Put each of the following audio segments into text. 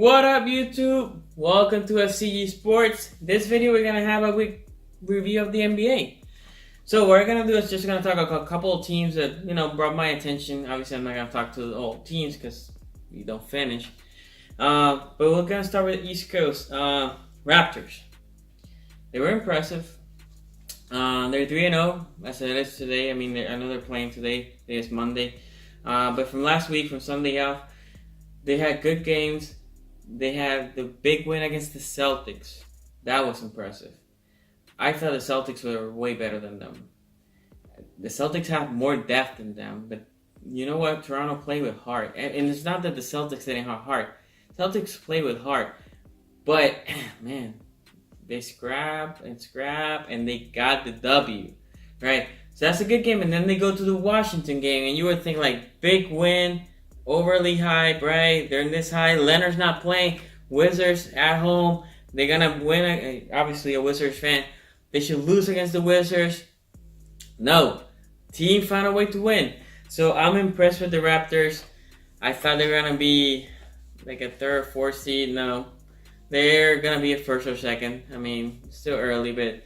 What up, YouTube? Welcome to szGsports. This video we're gonna have a week review of the NBA. So what we're gonna do is just gonna talk about a couple of teams that brought my attention. Obviously, I'm not gonna talk to all teams because we don't finish. But we're gonna start with the East Coast Raptors. They were impressive. They're 3-0 as it is today. I mean, I know they're playing today. Today is Monday. But from last week, from Sunday off, they had good games. They had the big win against the Celtics. That was impressive. I thought the Celtics were way better than them. The Celtics have more depth than them, but you know what? Toronto played with heart. And it's not that the Celtics didn't have heart. Celtics play with heart. But, man, they scrap, and they got the W, right? So that's a good game. And then they go to the Washington game, and you would think, like, big win, overly hype, right? They're in this high. Leonard's not playing. Wizards at home. They're going to win. Obviously, a Wizards fan. They should lose against the Wizards. No. Team found a way to win. So I'm impressed with the Raptors. I thought they were going to be like a third or fourth seed. No. They're going to be a first or second. I mean, still early, but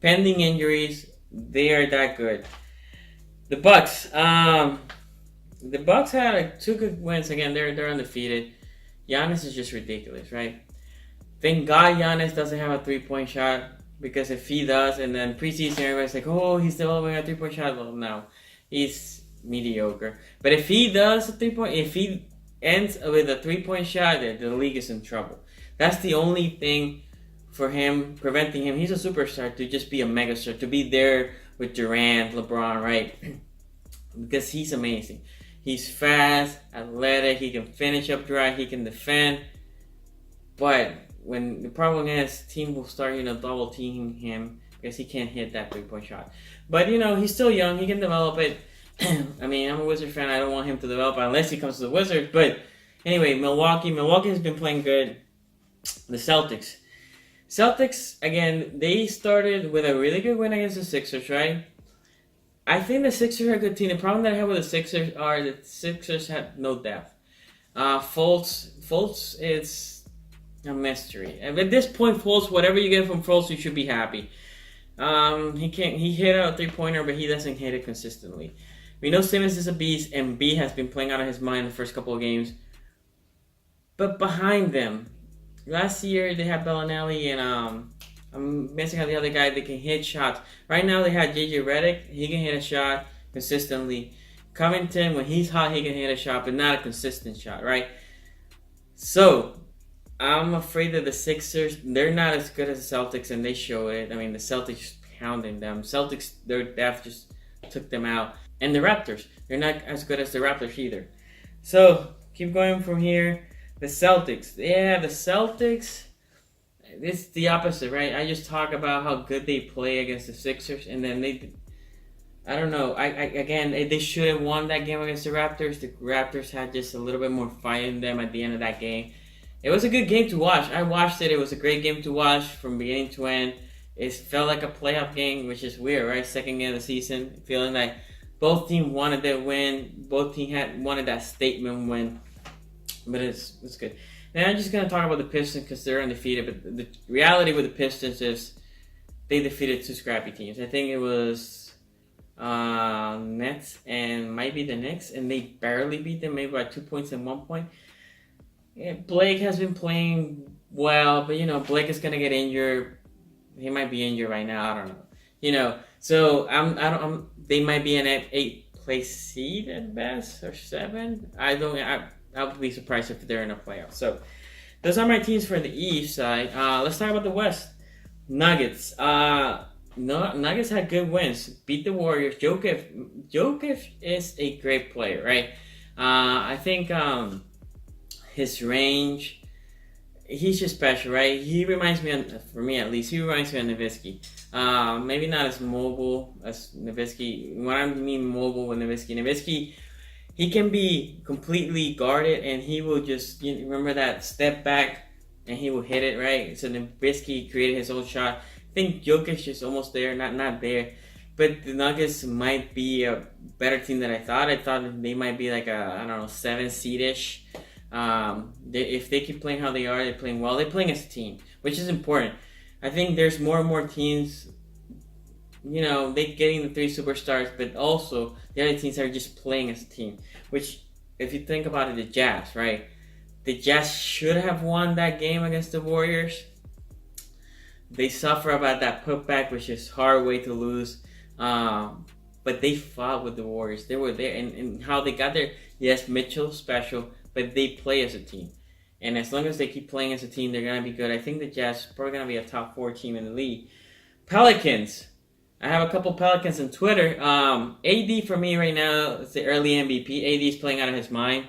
pending injuries, they are that good. The Bucks. The Bucks had two good wins. Again, they're undefeated. Giannis is just ridiculous, right? Thank God Giannis doesn't have a three-point shot, because if he does, and then preseason everybody's like, oh, he's developing a three-point shot. Well, no, he's mediocre. But if he does a three-point, if he ends with a three-point shot, the league is in trouble. That's the only thing for him, preventing him. He's a superstar to just be a megastar, to be there with Durant, LeBron, right? Because he's amazing. He's fast, athletic, he can finish up dry, he can defend. But when the problem is, team will start, double teaming him because he can't hit that three-point shot. But, he's still young, he can develop it. I mean, I'm a Wizards fan, I don't want him to develop it unless he comes to the Wizards. But anyway, Milwaukee has been playing good. The Celtics, again, they started with a really good win against the Sixers, right? I think the Sixers are a good team. The problem that I have with the Sixers are that the Sixers have no depth. Fultz is a mystery. And at this point, Fultz, whatever you get from Fultz, you should be happy. He hit a three-pointer, but he doesn't hit it consistently. We know Simmons is a beast, and B has been playing out of his mind the first couple of games. But behind them, last year they had Bellinelli and I'm missing out the other guy that can hit shots. Right now they had JJ Redick. He can hit a shot consistently. Covington, when he's hot, he can hit a shot, but not a consistent shot, right? So, I'm afraid that the Sixers, they're not as good as the Celtics, and they show it. I mean, the Celtics pounding them. Celtics, their depth just took them out. And the Raptors, they're not as good as the Raptors either. So, keep going from here. The Celtics. Yeah, the Celtics, it's the opposite, right? I just talk about how good they play against the Sixers, and then I don't know. Again, they should have won that game against the Raptors. The Raptors had just a little bit more fight in them at the end of that game. It was a good game to watch. I watched it. It was a great game to watch from beginning to end. It felt like a playoff game, which is weird, right? Second game of the season, feeling like both teams wanted that win. Both teams wanted that statement win. But it's good. Now I'm just going to talk about the Pistons because they're undefeated. But the reality with the Pistons is they defeated two scrappy teams. I think it was Nets and might be the Knicks. And they barely beat them, maybe by 2 points and 1 point. Yeah, Blake has been playing well. But, Blake is going to get injured. He might be injured right now. I don't know. So they might be an 8th place seed at best or 7. I'll be surprised if they're in a playoff. So, those are my teams for the East side. Let's talk about the West. Nuggets. Nuggets had good wins. Beat the Warriors. Jokic is a great player, right? I think his range, he's just special, right? He reminds me, for me at least, of Nowitzki. Maybe not as mobile as Nowitzki. When I mean mobile with Nowitzki, he can be completely guarded, and he will just, remember that step back, and he will hit it, right? So Nowitzki created his own shot. I think Jokic is almost there, not there. But the Nuggets might be a better team than I thought. I thought they might be like a, 7 seed-ish. If they keep playing how they are, they're playing well. They're playing as a team, which is important. I think there's more and more teams, they getting the three superstars, but also the other teams are just playing as a team. Which, if you think about it, the Jazz, right? The Jazz should have won that game against the Warriors. They suffer about that putback, which is a hard way to lose. But they fought with the Warriors. They were there, and how they got there. Yes, Mitchell's special, but they play as a team. And as long as they keep playing as a team, they're going to be good. I think the Jazz are probably going to be a top 4 team in the league. Pelicans. I have a couple Pelicans on Twitter. AD for me right now is the early MVP. AD is playing out of his mind.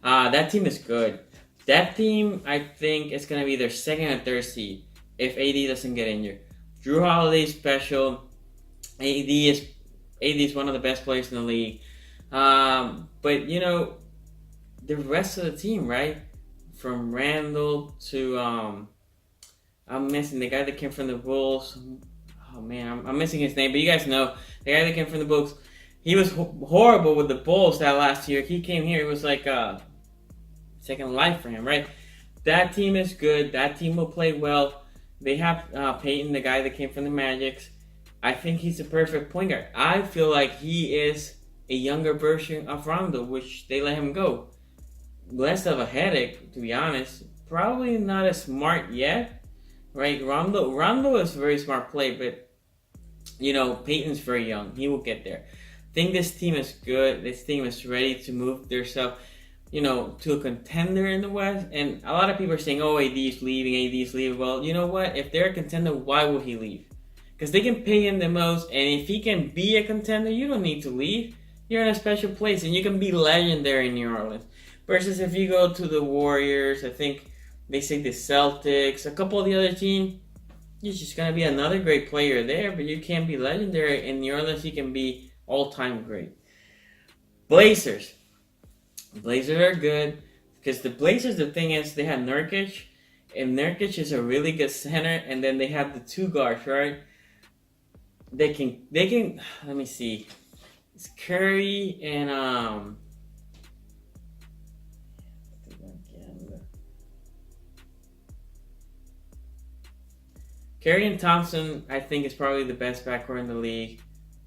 That team is good. That team, I think, is going to be their second and third seed if AD doesn't get injured. Drew Holiday is special. AD is one of the best players in the league. But, the rest of the team, right? From Randall to, I'm missing the guy that came from the Bulls. Oh, man, I'm missing his name. But you guys know, the guy that came from the Bulls, he was horrible with the Bulls that last year. He came here, it was like second life for him, right? That team is good. That team will play well. They have Peyton, the guy that came from the Magics. I think he's the perfect point guard. I feel like he is a younger version of Rondo, which they let him go. Less of a headache, to be honest. Probably not as smart yet, right? Rondo is a very smart play, but Peyton's very young. He will get there. I think this team is good. This team is ready to move themselves, to a contender in the West. And a lot of people are saying, "Oh, AD is leaving." Well, you know what? If they're a contender, why will he leave? Because they can pay him the most, and if he can be a contender, you don't need to leave. You're in a special place, and you can be legendary in New Orleans. Versus if you go to the Warriors, I think they say the Celtics, a couple of the other teams, you're just going to be another great player there, but you can't be legendary. In New Orleans, you can be all-time great. Blazers. Blazers are good, because the Blazers, the thing is, they have Nurkic, and Nurkic is a really good center, and then they have the two guards, right? They can, let me see. It's Curry and, Curry and Thompson, I think, is probably the best backcourt in the league.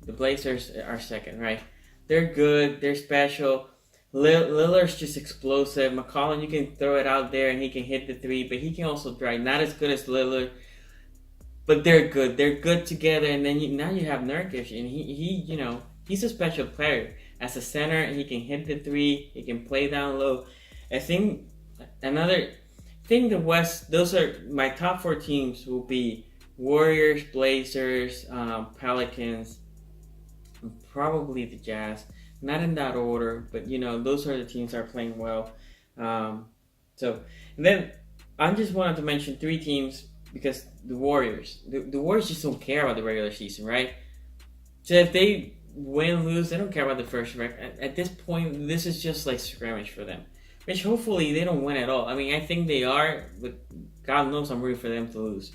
The Blazers are second, right? They're good. They're special. Lillard's just explosive. McCollum, you can throw it out there and he can hit the three, but he can also drive. Not as good as Lillard, but they're good. They're good together. And then now you have Nurkic, and he's a special player. As a center, he can hit the three. He can play down low. I think the West, those are my top 4 teams will be Warriors, Blazers, Pelicans, probably the Jazz. Not in that order, but those are the teams that are playing well. And then I just wanted to mention 3 teams because the Warriors. The Warriors just don't care about the regular season, right? So if they win, lose, they don't care about the first record. At this point, this is just like scrimmage for them. Which hopefully they don't win at all. I mean, I think they are, but God knows I'm rooting for them to lose.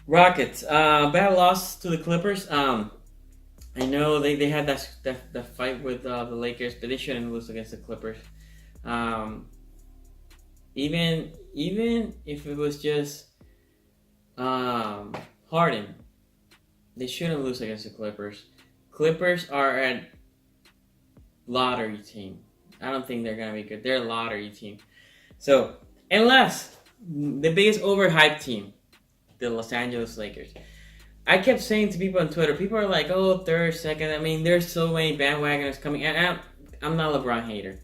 Rockets, bad loss to the Clippers. I know they had that fight with the Lakers, but they shouldn't lose against the Clippers. Even if it was just Harden, they shouldn't lose against the Clippers. Clippers are a lottery team. I don't think they're going to be good. They're a lottery team. So, unless the biggest overhyped team, the Los Angeles Lakers. I kept saying to people on Twitter, people are like, oh, third, second. I mean, there's so many bandwagoners coming. And I'm not a LeBron hater.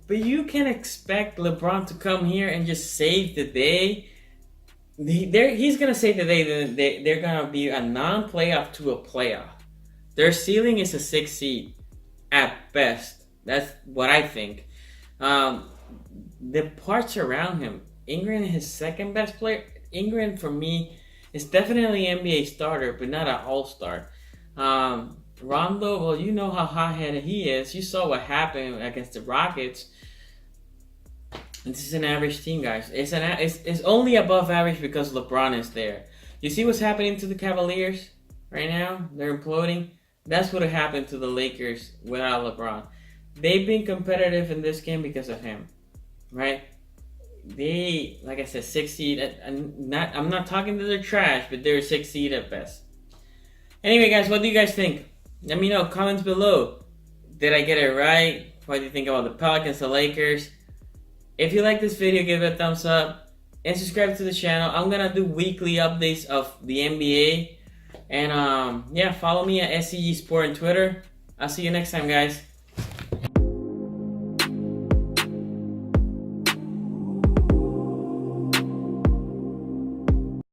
But you can expect LeBron to come here and just save the day. He's going to save the day. They're going to be a non-playoff to a playoff. Their ceiling is a 6 seed at best. That's what I think. The parts around him. Ingram is his second best player. Ingram, for me, is definitely an NBA starter, but not an all-star. Rondo, well, you know how hot-headed he is. You saw what happened against the Rockets. This is an average team, guys. It's only above average because LeBron is there. You see what's happening to the Cavaliers right now? They're imploding. That's what happened to the Lakers without LeBron. They've been competitive in this game because of him. right? They, like I said, 6 seed. I'm not talking that they're trash, but they're 6 seed at best. Anyway, guys, what do you guys think? Let me know, comments below. Did I get it right? What do you think about the Pelicans, the Lakers? If you like this video, give it a thumbs up and subscribe to the channel. I'm gonna do weekly updates of the NBA, and yeah, follow me at szgsports on Twitter. I'll see you next time, guys.